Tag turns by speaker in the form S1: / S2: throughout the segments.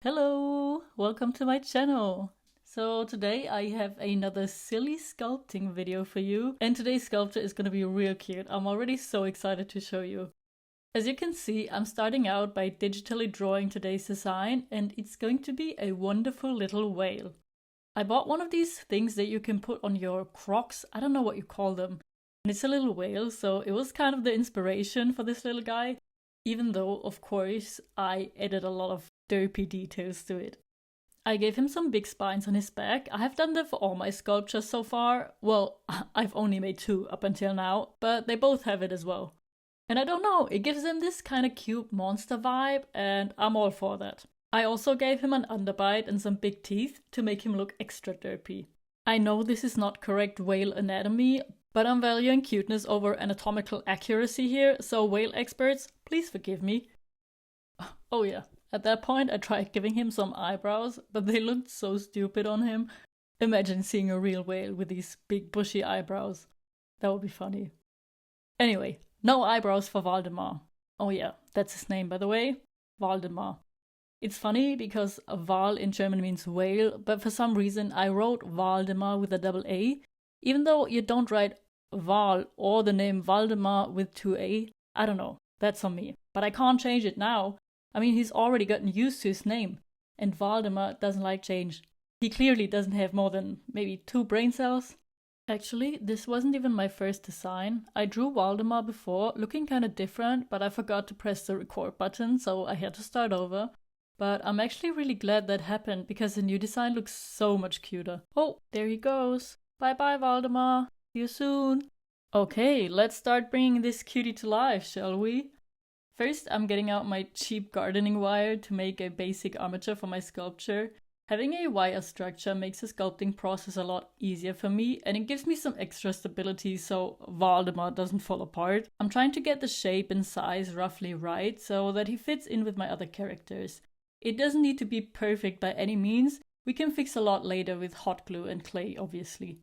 S1: Hello, welcome to my channel. So today I have another silly sculpting video for you, and today's sculpture is going to be real cute. I'm already so excited to show you. As you can see, I'm starting out by digitally drawing today's design, and it's going to be a wonderful little whale. I bought one of these things that you can put on your Crocs, I don't know what you call them, and it's a little whale, so it was kind of the inspiration for this little guy, even though, of course, I added a lot of derpy details to it. I gave him some big spines on his back. I have done that for all my sculptures so far. Well, I've only made two up until now, but they both have it as well. And I don't know, it gives him this kind of cute monster vibe, and I'm all for that. I also gave him an underbite and some big teeth to make him look extra derpy. I know this is not correct whale anatomy, but I'm valuing cuteness over anatomical accuracy here, so whale experts, please forgive me. Oh yeah, at that point I tried giving him some eyebrows, but they looked so stupid on him. Imagine seeing a real whale with these big bushy eyebrows. That would be funny. Anyway, no eyebrows for Waldemar. Oh yeah, that's his name by the way. Waldemar. It's funny because Wal in German means whale, but for some reason I wrote Waldemar with a double A, even though you don't write Wal or the name Waldemar with two A. I don't know, that's on me. But I can't change it now. I mean, he's already gotten used to his name, and Waldemar doesn't like change. He clearly doesn't have more than maybe 2 brain cells. Actually, this wasn't even my first design. I drew Waldemar before, looking kinda different, but I forgot to press the record button, so I had to start over. But I'm actually really glad that happened, because the new design looks so much cuter. Oh, there he goes. Bye bye, Waldemar. See you soon. Okay, let's start bringing this cutie to life, shall we? First, I'm getting out my cheap gardening wire to make a basic armature for my sculpture. Having a wire structure makes the sculpting process a lot easier for me, and it gives me some extra stability so Waldemar doesn't fall apart. I'm trying to get the shape and size roughly right so that he fits in with my other characters. It doesn't need to be perfect by any means. We can fix a lot later with hot glue and clay, obviously.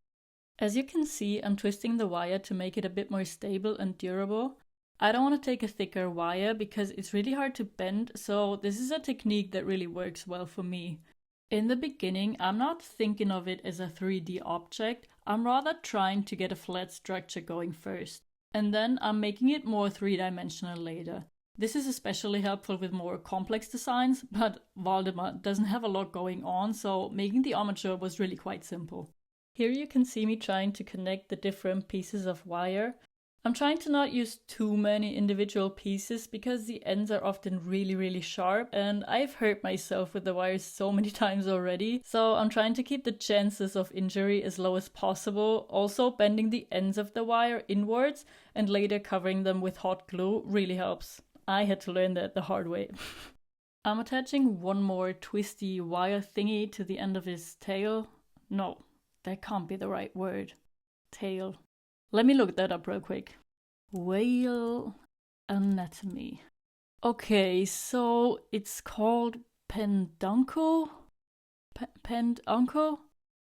S1: As you can see, I'm twisting the wire to make it a bit more stable and durable. I don't want to take a thicker wire because it's really hard to bend, so this is a technique that really works well for me. In the beginning, I'm not thinking of it as a 3D object, I'm rather trying to get a flat structure going first. And then I'm making it more 3-dimensional later. This is especially helpful with more complex designs, but Waldemar doesn't have a lot going on, so making the armature was really quite simple. Here you can see me trying to connect the different pieces of wire. I'm trying to not use too many individual pieces because the ends are often really sharp, and I've hurt myself with the wires so many times already, so I'm trying to keep the chances of injury as low as possible. Also, bending the ends of the wire inwards and later covering them with hot glue really helps. I had to learn that the hard way. I'm attaching one more twisty wire thingy to the end of his tail. No, that can't be the right word. Tail. Let me look that up real quick. Whale anatomy. Okay, so it's called penduncle? Penduncle?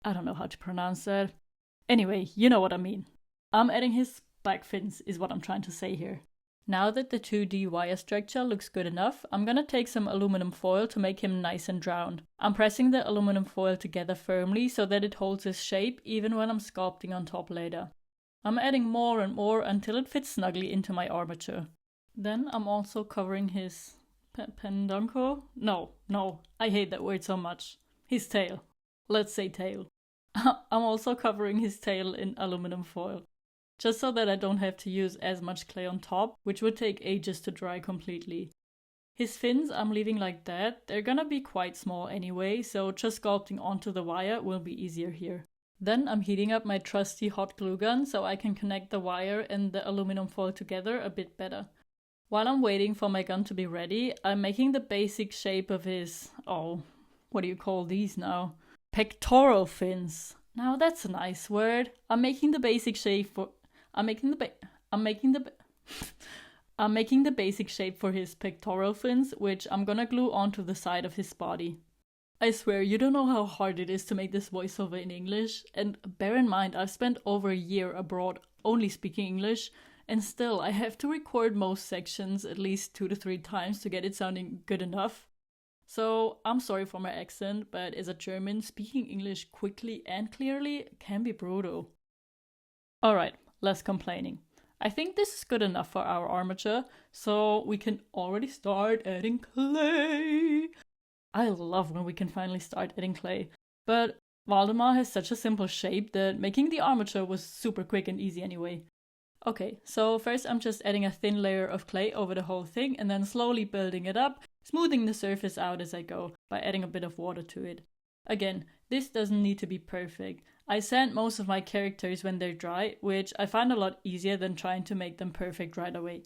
S1: I don't know how to pronounce that. Anyway, you know what I mean. I'm adding his back fins is what I'm trying to say here. Now that the 2D wire structure looks good enough, I'm gonna take some aluminum foil to make him nice and round. I'm pressing the aluminum foil together firmly so that it holds his shape even when I'm sculpting on top later. I'm adding more and more until it fits snugly into my armature. Then I'm also covering his penduncle? No, I hate that word so much. His tail. Let's say tail. I'm also covering his tail in aluminum foil, just so that I don't have to use as much clay on top, which would take ages to dry completely. His fins I'm leaving like that. They're gonna be quite small anyway, so just sculpting onto the wire will be easier here. Then I'm heating up my trusty hot glue gun so I can connect the wire and the aluminum foil together a bit better. While I'm waiting for my gun to be ready, I'm making the basic shape of his, what do you call these now? Pectoral fins. Now that's a nice word. I'm making the basic shape for his pectoral fins, which I'm gonna glue onto the side of his body. I swear, you don't know how hard it is to make this voiceover in English, and bear in mind I've spent over a year abroad only speaking English, and still I have to record most sections at least 2 to 3 times to get it sounding good enough. So I'm sorry for my accent, but as a German, speaking English quickly and clearly can be brutal. Alright, less complaining. I think this is good enough for our armature, so we can already start adding clay. I love when we can finally start adding clay, but Valdemar has such a simple shape that making the armature was super quick and easy anyway. Okay, so first I'm just adding a thin layer of clay over the whole thing and then slowly building it up, smoothing the surface out as I go by adding a bit of water to it. Again, this doesn't need to be perfect. I sand most of my characters when they're dry, which I find a lot easier than trying to make them perfect right away.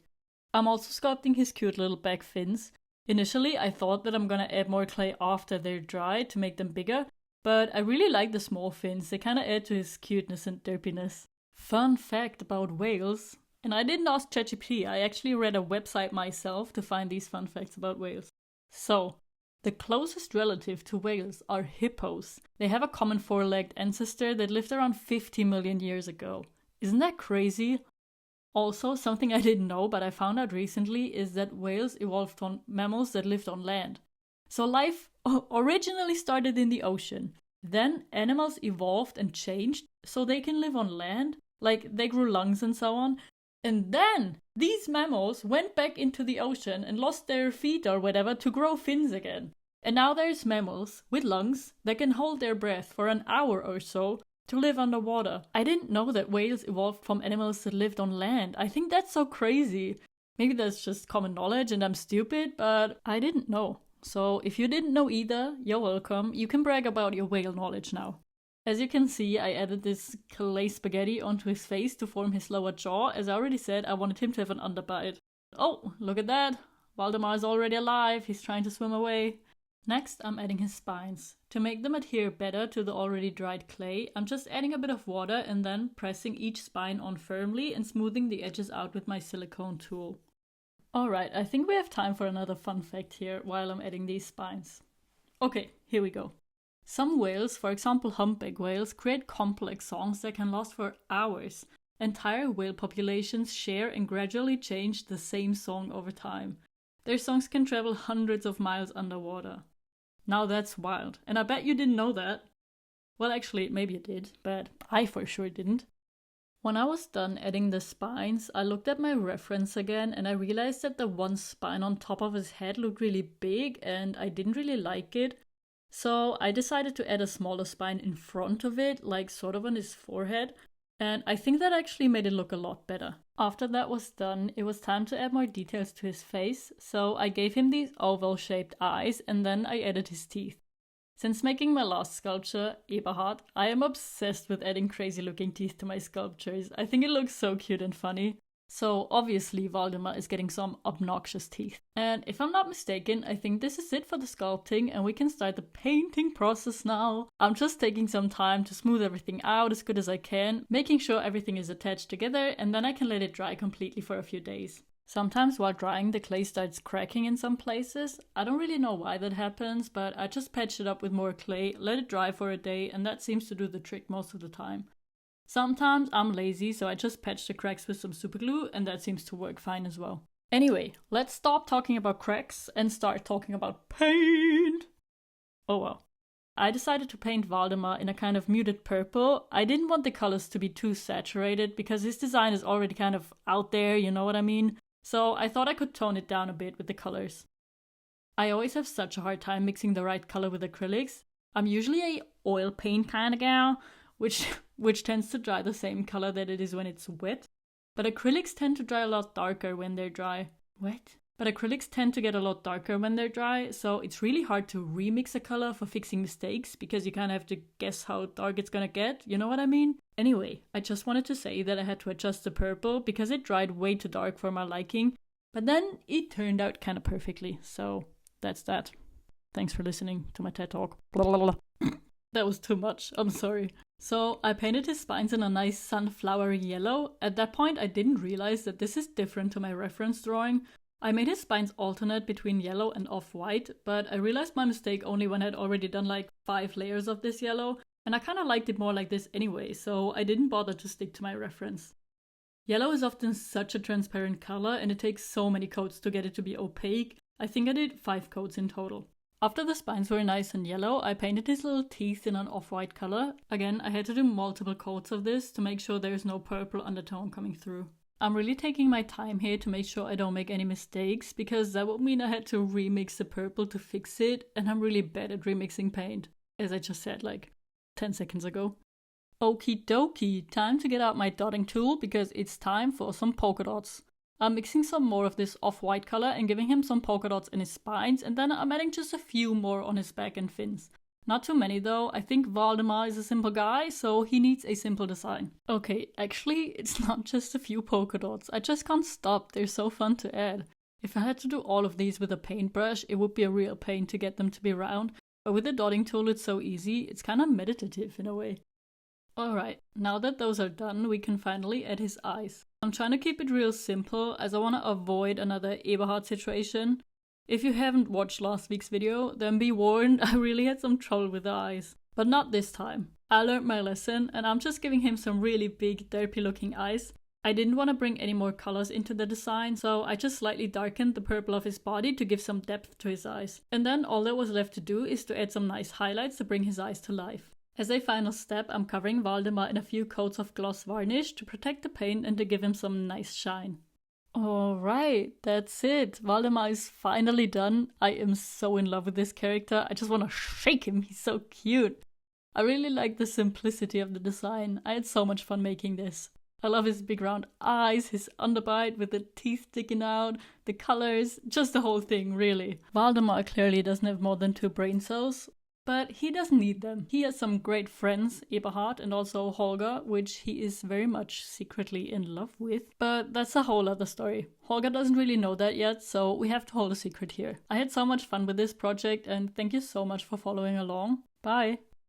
S1: I'm also sculpting his cute little back fins. Initially, I thought that I'm gonna add more clay after they're dry to make them bigger, but I really like the small fins. They kinda add to his cuteness and derpiness. Fun fact about whales, and I didn't ask ChatGPT, I actually read a website myself to find these fun facts about whales. So, the closest relative to whales are hippos. They have a common four-legged ancestor that lived around 50 million years ago. Isn't that crazy? Also, something I didn't know but I found out recently is that whales evolved from mammals that lived on land. So life originally started in the ocean. Then animals evolved and changed so they can live on land, like they grew lungs and so on. And then these mammals went back into the ocean and lost their feet or whatever to grow fins again. And now there's mammals with lungs that can hold their breath for an hour or so to live underwater. I didn't know that whales evolved from animals that lived on land. I think that's so crazy. Maybe that's just common knowledge and I'm stupid, but I didn't know. So if you didn't know either, you're welcome. You can brag about your whale knowledge now. As you can see, I added this clay spaghetti onto his face to form his lower jaw. As I already said, I wanted him to have an underbite. Oh, look at that! Valdemar is already alive, he's trying to swim away. Next, I'm adding his spines. To make them adhere better to the already dried clay, I'm just adding a bit of water and then pressing each spine on firmly and smoothing the edges out with my silicone tool. Alright, I think we have time for another fun fact here while I'm adding these spines. Okay, here we go. Some whales, for example humpback whales, create complex songs that can last for hours. Entire whale populations share and gradually change the same song over time. Their songs can travel hundreds of miles underwater. Now that's wild, and I bet you didn't know that. Well, actually, maybe you did, but I for sure didn't. When I was done adding the spines, I looked at my reference again and I realized that the one spine on top of his head looked really big and I didn't really like it. So I decided to add a smaller spine in front of it, like sort of on his forehead, and I think that actually made it look a lot better. After that was done, it was time to add more details to his face, so I gave him these oval-shaped eyes and then I added his teeth. Since making my last sculpture, Eberhard, I am obsessed with adding crazy looking teeth to my sculptures. I think it looks so cute and funny. So obviously Valdemar is getting some obnoxious teeth. And if I'm not mistaken, I think this is it for the sculpting and we can start the painting process now. I'm just taking some time to smooth everything out as good as I can, making sure everything is attached together, and then I can let it dry completely for a few days. Sometimes while drying the clay starts cracking in some places. I don't really know why that happens, but I just patch it up with more clay, let it dry for a day, and that seems to do the trick most of the time. Sometimes I'm lazy, so I just patch the cracks with some super glue, and that seems to work fine as well. Anyway, let's stop talking about cracks and start talking about paint! Oh well. I decided to paint Valdemar in a kind of muted purple. I didn't want the colors to be too saturated because his design is already kind of out there, you know what I mean? So I thought I could tone it down a bit with the colors. I always have such a hard time mixing the right color with acrylics. I'm usually a oil paint kind of gal, which tends to dry the same color that it is when it's wet. But acrylics tend to dry a lot darker when they're dry. What? But acrylics tend to get a lot darker when they're dry, so it's really hard to remix a color for fixing mistakes because you kind of have to guess how dark it's gonna get, you know what I mean? Anyway, I just wanted to say that I had to adjust the purple because it dried way too dark for my liking, but then it turned out kind of perfectly, so that's that. Thanks for listening to my TED Talk. Blah, blah, blah. That was too much, I'm sorry. So I painted his spines in a nice sunflower yellow. At that point I didn't realize that this is different to my reference drawing. I made his spines alternate between yellow and off-white, but I realized my mistake only when I'd already done like 5 layers of this yellow, and I kinda liked it more like this anyway, so I didn't bother to stick to my reference. Yellow is often such a transparent color and it takes so many coats to get it to be opaque. I think I did 5 coats in total. After the spines were nice and yellow, I painted his little teeth in an off-white color. Again, I had to do multiple coats of this to make sure there's no purple undertone coming through. I'm really taking my time here to make sure I don't make any mistakes, because that would mean I had to remix the purple to fix it, and I'm really bad at remixing paint, as I just said like 10 seconds ago. Okie dokie, time to get out my dotting tool because it's time for some polka dots. I'm mixing some more of this off-white color and giving him some polka dots in his spines, and then I'm adding just a few more on his back and fins. Not too many though. I think Valdemar is a simple guy, so he needs a simple design. Okay, actually, it's not just a few polka dots. I just can't stop, they're so fun to add. If I had to do all of these with a paintbrush, it would be a real pain to get them to be round, but with the dotting tool it's so easy, it's kind of meditative in a way. Alright, now that those are done, we can finally add his eyes. I'm trying to keep it real simple, as I want to avoid another Eberhard situation. If you haven't watched last week's video, then be warned, I really had some trouble with the eyes. But not this time. I learned my lesson, and I'm just giving him some really big, derpy looking eyes. I didn't want to bring any more colors into the design, so I just slightly darkened the purple of his body to give some depth to his eyes. And then all that was left to do is to add some nice highlights to bring his eyes to life. As a final step, I'm covering Valdemar in a few coats of gloss varnish to protect the paint and to give him some nice shine. Alright, that's it. Valdemar is finally done. I am so in love with this character. I just want to shake him. He's so cute. I really like the simplicity of the design. I had so much fun making this. I love his big round eyes, his underbite with the teeth sticking out, the colors, just the whole thing, really. Valdemar clearly doesn't have more than 2 brain cells, but he doesn't need them. He has some great friends, Eberhard and also Holger, which he is very much secretly in love with. But that's a whole other story. Holger doesn't really know that yet, so we have to hold a secret here. I had so much fun with this project, and thank you so much for following along. Bye!